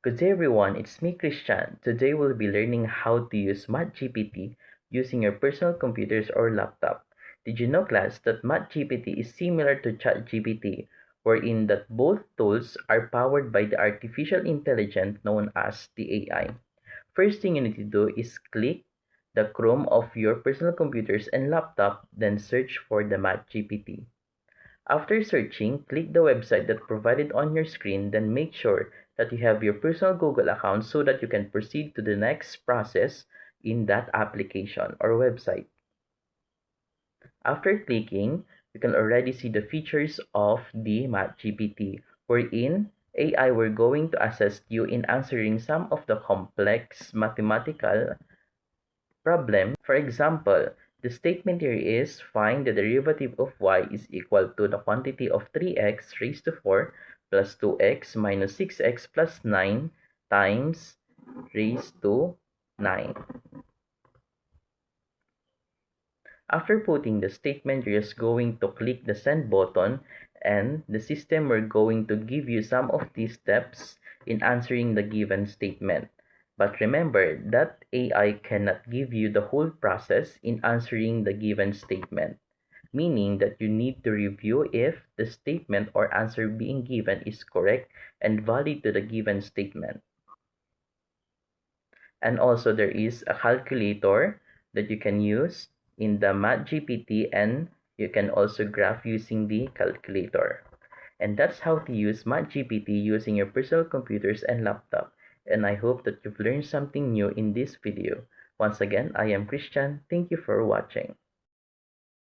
Good day everyone, it's me Christian. Today we'll be learning how to use MathGPT using your personal computers or laptop. Did you know class that MathGPT is similar to ChatGPT, wherein that both tools are powered by the artificial intelligence known as the AI. First thing you need to do is click the Chrome of your personal computers and laptop, then search for the MathGPT. After searching, click the website that provided on your screen, then make sure that you have your personal Google account so that you can proceed to the next process in that application or website. After clicking, you can already see the features of the MathGPT, wherein AI were going to assist you in answering some of the complex mathematical problem. For example, the statement here is find the derivative of y is equal to the quantity of 3x raised to 4 plus 2x minus 6x plus 9 times raised to 9. After putting the statement, you're just going to click the send button and the system will going to give you some of these steps in answering the given statement. But remember that AI cannot give you the whole process in answering the given statement, meaning that you need to review if the statement or answer being given is correct and valid to the given statement. And also there is a calculator that you can use in the MathGPT, and you can also graph using the calculator. And that's how to use MathGPT using your personal computers and laptop. And I hope that you've learned something new in this video. Once again, I am Christian. Thank you for watching.